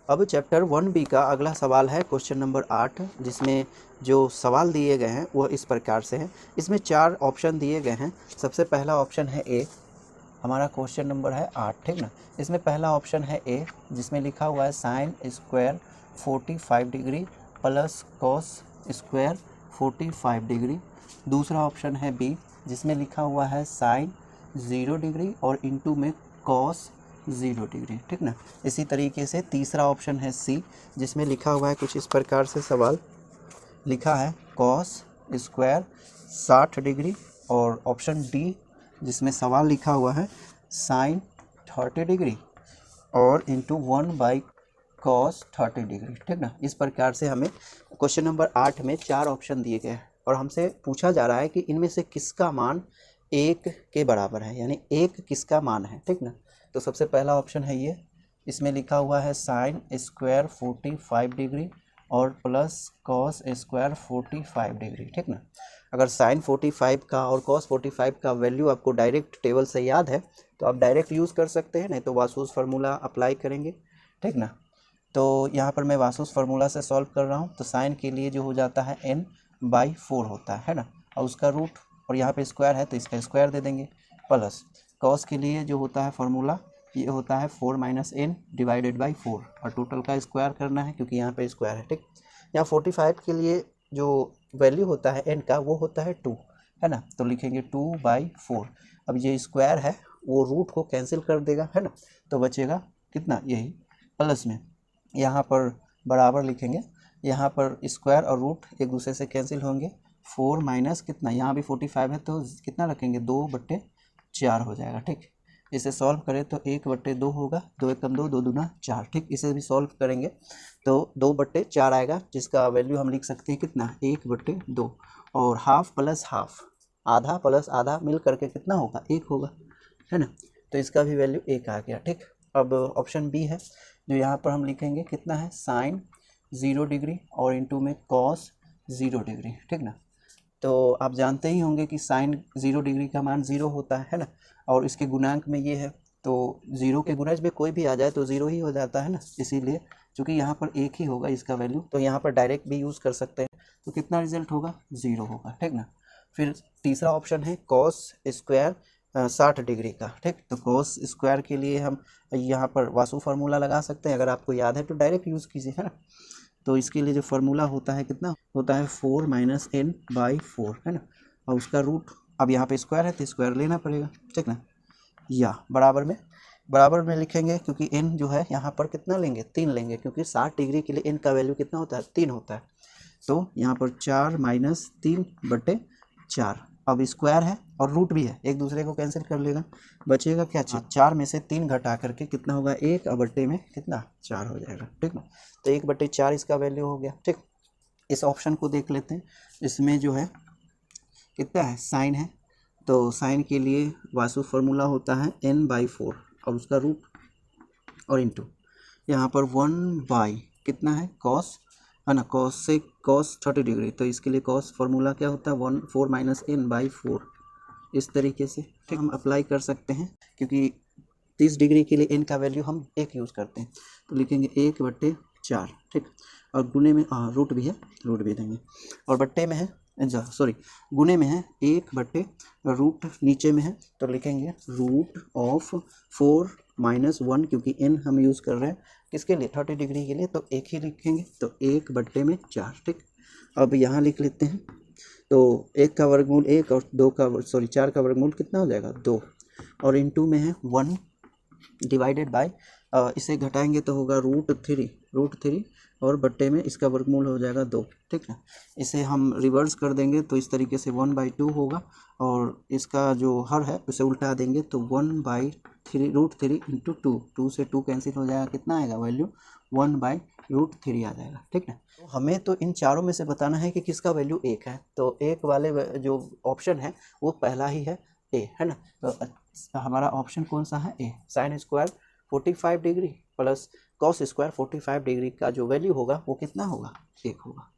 अब chapter 1B का अगला सवाल है क्वेश्चन नंबर 8, जिसमें जो सवाल दिए गए हैं वह इस प्रकार से हैं। इसमें 4 ऑप्शन दिए गए हैं। सबसे पहला ऑप्शन है ए। हमारा क्वेश्चन नंबर है 8, ठीक ना। इसमें पहला ऑप्शन है ए, जिसमें लिखा हुआ है sign square 45 degree plus cos square 45 degree. दूसरा ऑप्शन है बी, जिसमें लिखा हुआ है साइन 0 डिग्री और इंटू में कॉस 0 डिग्री, ठीक ना। इसी तरीके से तीसरा ऑप्शन है सी, जिसमें लिखा हुआ है कुछ इस प्रकार से सवाल लिखा है कॉस स्क्वायर 60 डिग्री। और ऑप्शन डी, जिसमें सवाल लिखा हुआ है साइन 30 डिग्री और इंटू 1 कॉस 30 डिग्री, ठीक ना। इस प्रकार से हमें क्वेश्चन नंबर 8 में 4 ऑप्शन दिए गए हैं और हमसे पूछा जा रहा है कि इनमें से किसका मान 1 के बराबर है, यानी 1 किसका मान है, ठीक ना। तो सबसे पहला ऑप्शन है ये, इसमें लिखा हुआ है साइन स्क्वायर 45 डिग्री और प्लस कॉस स्क्वायर 45 डिग्री, ठीक ना। अगर साइन 45 का और कॉस 45 का वैल्यू आपको डायरेक्ट टेबल से याद है तो आप डायरेक्ट यूज़ कर सकते हैं, नहीं तो वासूस फार्मूला अप्लाई करेंगे, ठीक ना। तो यहाँ पर मैं वासूस फार्मूला से सॉल्व कर रहा हूँ। तो साइन के लिए जो हो जाता है n/4 होता है ना, और उसका रूट, और यहाँ पे स्क्वायर है तो इसका स्क्वायर दे देंगे, प्लस कॉस के लिए जो होता है फार्मूला ये होता है 4 - n डिवाइडेड बाई 4, और टोटल का स्क्वायर करना है क्योंकि यहाँ पे स्क्वायर है, ठीक। यहाँ 45 के लिए जो वैल्यू होता है n का वो होता है 2, है ना। तो लिखेंगे 2/4। अब ये स्क्वायर है वो रूट को कैंसिल कर देगा, है ना। तो बचेगा कितना, यही प्लस में यहाँ पर बराबर लिखेंगे, यहाँ पर स्क्वायर और रूट एक दूसरे से कैंसिल होंगे। 4 माइनस कितना, यहाँ भी 45 है तो कितना रखेंगे 2/4 हो जाएगा, ठीक। इसे सॉल्व करें तो 1/2 होगा, 2 एकम 2, 2 दूना 4, ठीक। इसे भी सॉल्व करेंगे तो 2/4 आएगा, जिसका वैल्यू हम लिख सकते हैं कितना 1/2। और हाफ प्लस हाफ, आधा प्लस आधा मिल करके कितना होगा 1 होगा, है ना। तो इसका भी वैल्यू 1 आ गया, ठीक। अब ऑप्शन बी है जो यहाँ पर हम लिखेंगे कितना है साइन 0 डिग्री और इंटू में कॉस 0 डिग्री, ठीक ना। तो आप जानते ही होंगे कि साइन 0 डिग्री का मान 0 होता है ना, और इसके गुणांक में ये है तो 0 के गुणज में कोई भी आ जाए तो 0 ही हो जाता है ना। इसीलिए चूँकि यहाँ पर 1 ही होगा इसका वैल्यू, तो यहाँ पर डायरेक्ट भी यूज़ कर सकते हैं। तो कितना रिजल्ट होगा 0 होगा, ठीक ना। फिर तीसरा ऑप्शन है कॉस स्क्वायर 60 डिग्री का, ठीक। तो कॉस स्क्वायर के लिए हम यहाँ पर वासु फार्मूला लगा सकते हैं, अगर आपको याद है तो डायरेक्ट यूज़ कीजिए, है ना। तो इसके लिए जो फार्मूला होता है कितना होता है 4 - n/4, है ना। और उसका रूट, अब यहाँ पे स्क्वायर है तो स्क्वायर लेना पड़ेगा, ठीक ना। या बराबर में लिखेंगे क्योंकि n जो है यहाँ पर कितना लेंगे 3 लेंगे, क्योंकि 60 डिग्री के लिए n का वैल्यू कितना होता है 3 होता है। तो यहाँ पर 4 - 3/4। अब स्क्वायर है और रूट भी है, एक दूसरे को कैंसिल कर लेगा, बचेगा क्या 4 में से 3 घटा करके कितना होगा 1 बटे में कितना 4 हो जाएगा, ठीक ना। तो 1/4 इसका वैल्यू हो गया, ठीक। इस ऑप्शन को देख लेते हैं। इसमें जो है कितना है साइन है, तो साइन के लिए वासु फार्मूला होता है n/4 और उसका रूट और इंटू यहाँ पर 1 कितना है कॉस, है ना। कॉस से कॉस 30 डिग्री, तो इसके लिए कॉस फार्मूला क्या होता है 4 - n/4। इस तरीके से ठीक हम अप्लाई कर सकते हैं, क्योंकि 30 डिग्री के लिए n का वैल्यू हम 1 यूज़ करते हैं, तो लिखेंगे 1/4, ठीक। और गुने में रूट भी है, रूट भी देंगे, और बट्टे में है सॉरी गुने में है 1/रूट नीचे में है, तो लिखेंगे रूट ऑफ 4 - 1, क्योंकि n हम यूज़ कर रहे हैं किसके लिए 30 डिग्री के लिए, तो 1 ही लिखेंगे, तो 1/4, ठीक। अब यहाँ लिख लेते हैं, तो 1 का वर्गमूल 1 और 4 का वर्गमूल कितना हो जाएगा 2, और इंटू में है 1 डिवाइडेड बाय इसे घटाएंगे तो होगा रूट 3 और बट्टे में इसका वर्गमूल हो जाएगा 2, ठीक है। इसे हम रिवर्स कर देंगे तो इस तरीके से 1/2 होगा, और इसका जो हर है उसे उल्टा देंगे तो 1/3 √3 इंटू 2 से 2 कैंसिल हो जाएगा, कितना आएगा वैल्यू 1/√3 आ जाएगा, ठीक है। तो हमें तो इन चारों में से बताना है कि किसका वैल्यू 1 है, तो 1 वाले जो ऑप्शन है वो पहला ही है ए, है ना। तो हमारा ऑप्शन कौन सा है A, sine square 45 degree plus cos square 45 degree का जो वैल्यू होगा वो कितना होगा 1 होगा।